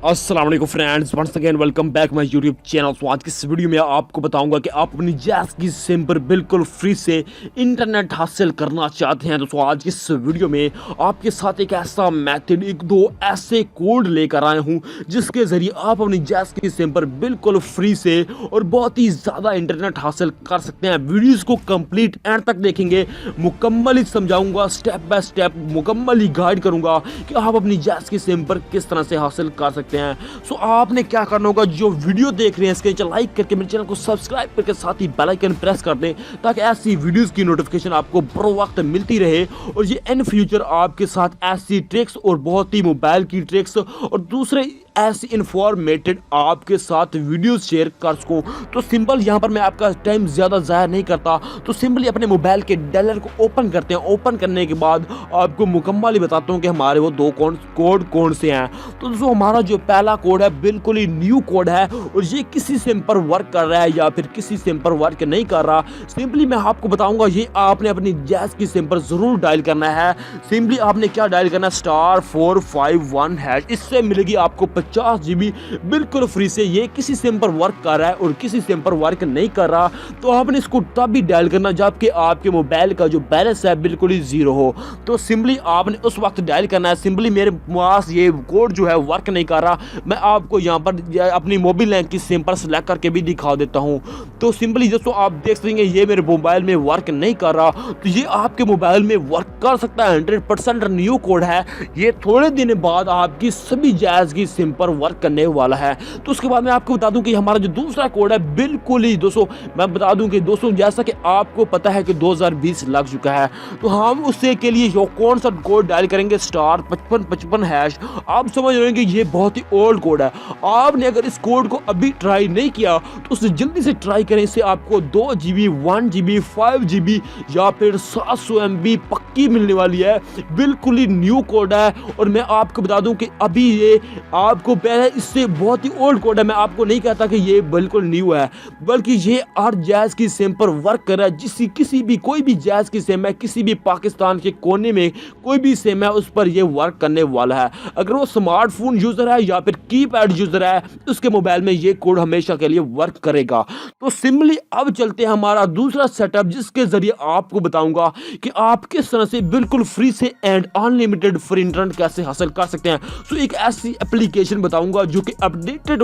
अस्सलाम वालेकुम friends, once again welcome back my YouTube channel. तो आज की इस वीडियो में आपको बताऊंगा कि आप अपनी जैज़ की सिम पर बिल्कुल फ्री से इंटरनेट हासिल करना चाहते हैं। दोस्तों आज की इस वीडियो में आपके साथ एक ऐसा मेथड, एक दो ऐसे कोड लेकर आए हूं जिसके ज़रिए आप अपनी जैज़ की सिम पर बिल्कुल फ्री से और बहुत ही ज़्यादा इंटरनेट हासिल कर सकते हैं। वीडियोज़ को कंप्लीट एंड तक देखेंगे, मुकम्मल ही समझाऊँगा, स्टेप बाय स्टेप मुकम्मल ही गाइड करूँगा कि आप अपनी जैज़ की सिम पर किस तरह से हासिल कर सकते हैं। सो आपने क्या करना होगा, जो वीडियो देख रहे हैं इसके नीचे लाइक करके मेरे चैनल को सब्सक्राइब करके साथ ही बेल आइकन प्रेस कर दें ताकि ऐसी वीडियोस की नोटिफिकेशन आपको बर वक्त मिलती रहे और ये इन फ्यूचर आपके साथ ऐसी ट्रिक्स और बहुत ही मोबाइल की ट्रिक्स और दूसरे ऐसी इंफॉर्मेटेड आपके साथ वीडियोस शेयर कर सकूं। तो सिंपल यहाँ पर मैं आपका टाइम ज़्यादा ज़ाया नहीं करता, तो सिंपली अपने मोबाइल के डायलर को ओपन करते हैं। ओपन करने के बाद आपको मुकम्मल ही बताता हूँ कि हमारे वो दो कोड कौन से हैं। तो दोस्तों हमारा जो पहला कोड है बिल्कुल ही न्यू कोड है और ये किसी सिम पर वर्क कर रहा है या फिर किसी सिम पर वर्क नहीं कर रहा। सिंपली मैं आपको बताऊँगा, ये आपने अपनी जैज़ की सिम पर ज़रूर डायल करना है। सिंपली आपने क्या डायल करना है, *451#। इससे मिलेगी आपको 50 GB बिल्कुल फ्री से। ये किसी सिम पर वर्क कर रहा है और किसी सिम पर वर्क नहीं कर रहा, तो आपने इसको तब भी डायल करना जबकि आपके मोबाइल का जो बैलेंस है बिल्कुल ही जीरो हो। तो सिंपली आपने उस वक्त डायल करना है। सिंपली मेरे पास ये कोड जो है वर्क नहीं कर रहा, मैं आपको यहाँ पर अपनी मोबाइल लैंक की सिम पर सेलेक्ट करके भी दिखा देता हूँ। तो सिंपली दोस्तों आप देख सकेंगे ये मेरे मोबाइल में वर्क नहीं कर रहा, तो ये आपके मोबाइल में वर्क कर सकता है। 100% न्यू कोड है। ये थोड़े दिन बाद आपकी सभी जैज़ की सिम पर वर्क करने वाला है। तो उसके बाद मैं आपको बता दूं कि हमारा जो दूसरा कोड है बिल्कुल ही दोस्तों, मैं बता दूं कि दोस्तों जैसा कि आपको पता है कि 2020 लग चुका है, तो हम उससे के लिए जो कौन सा कोड डायल करेंगे, *5555#। आप समझ रहे हैं कि ये बहुत ही ओल्ड कोड है। आपने अगर इस कोड को अभी ट्राई नहीं किया तो उसे जल्दी से ट्राई करें। इससे आपको 2 GB, 1 GB, 5 GB या फिर 700 MB पक्की मिलने वाली है। बिल्कुल ही न्यू कोड है और मैं आपको बता दूं कि अभी ये आपको पहले इससे बहुत ही ओल्ड कोड है। मैं आपको नहीं कहता कि ये बिल्कुल न्यू है, बल्कि ये हर जैज़ की सिम पर वर्क कर रहा है। किसी भी कोई भी जैज़ की सिम है, किसी भी पाकिस्तान के कोने में कोई भी सिम है, उस पर ये वर्क करने वाला है। अगर वो स्मार्टफोन यूज़र है या फिर कीपैड यूज़र है, उसके मोबाइल में ये कोड हमेशा के लिए वर्क करेगा। तो सिंपली अब चलते हैं हमारा दूसरा सेटअप, जिसके जरिए आपको बताऊंगा कि आप किस तरह से बिल्कुल फ्री से एंड अनलिमिटेड फ्री इंटरनेट कैसे हासिल कर सकते हैं। तो एक ऐसी एप्लीकेशन बताऊंगा जो कि अपडेटेड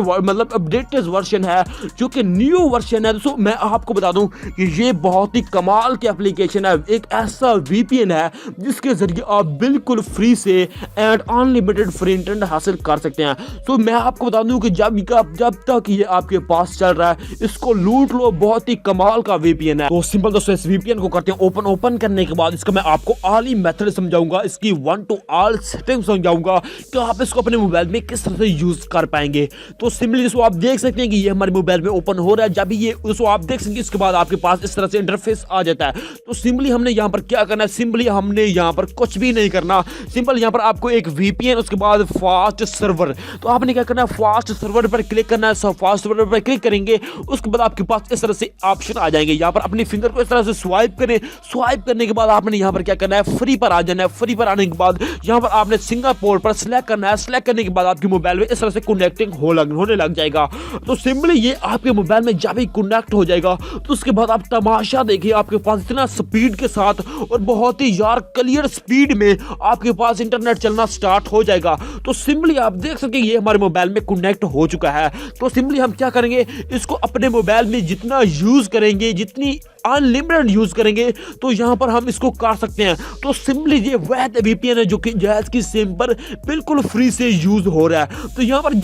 वर्जन है, जो कि न्यू वर्जन है। दोस्तों मैं आपको बता दूं कि ये बहुत ही कमाल की एप्लीकेशन है। एक ऐसा VPN है जिसके जरिए आप बिल्कुल फ्री से एंड अनलिमिटेड फ्री इंटरनेट हासिल कर सकते हैं। तो मैं आपको बता दूं कि जब तक ये आपके पास चल रहा है, इसको लूट लो। बहुत ही कमाल का VPN है। तो सिंपल दोस्तों इस VPN को करते हैं ओपन करने के बाद इसका मैं आपको ऑल मेथड समझाऊंगा, इसकी 1 to all सेटिंग समझाऊंगा कि आप इसको अपने मोबाइल में किस तरह से यूज कर पाएंगे। तो सिंपली दोस्तों आप देख सकते हैं कि ये हमारे मोबाइल में ओपन हो रहा है। जब ये दोस्तों आप देख सकेंगे, इसके बाद आपके पास इस तरह से इंटरफेस आ जाता है। तो सिंपली हमने यहाँ पर क्या करना है, सिंपली हमने यहाँ पर कुछ भी नहीं करना। सिंपल यहाँ पर आपको एक VPN, उसके बाद फास्ट सर्वर। तो आपने क्या करना है, फास्ट सर्वर पर क्लिक करना है। फास्ट सर्वर पर क्लिक करेंगे, उसके बाद आपके पास इस तरह से ऑप्शन आ जाएंगे। यहाँ पर अपनी फिंगर को इस तरह से स्वाइप करें। स्वाइप करने के बाद आपने यहाँ पर क्या करना है, फ्री पर आ जाना है। फ्री पर आने के बाद यहाँ पर आपने सिंगापुर पर सिलेक्ट करना है। सिलेक्ट करने के बाद आपके मोबाइल में इस तरह से कनेक्टिंग होने लग जाएगा। तो सिंपली ये आपके मोबाइल में जब ही कनेक्ट हो जाएगा, तो उसके बाद आप तमाशा देखिए, आपके पास इतना स्पीड के साथ और बहुत ही यार क्लियर स्पीड में आपके पास इंटरनेट चलना स्टार्ट हो जाएगा। तो सिंपली आप देख सकते हैं ये हमारे मोबाइल में कनेक्ट हो चुका है। तो सिंपली हम क्या करेंगे, इसको अपने मोबाइल में जितना यूज करेंगे, जितनी अनलिमिटेड यूज करेंगे, तो यहां पर हम इसको कर सकते हैं। तो सिंपली ये वह VPN है जो कि जैज़ की सिम पर बिल्कुल फ्री से यूज हो रहा है। तो यहां पर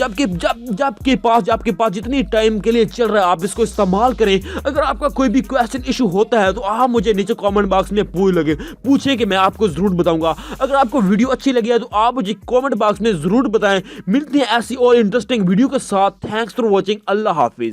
आपके पास जितनी टाइम के लिए चल रहा है, आप इसको इस्तेमाल करें। अगर आपका कोई भी क्वेश्चन इशू होता है तो आप मुझे नीचे कमेंट बॉक्स में पूछें कि मैं आपको जरूर बताऊंगा। अगर आपको वीडियो अच्छी लगी है तो आप मुझे कमेंट बॉक्स में जरूर बताएं। मिलते हैं ऐसी और इंटरेस्टिंग वीडियो के साथ। Thanks for watching. Allah Hafiz.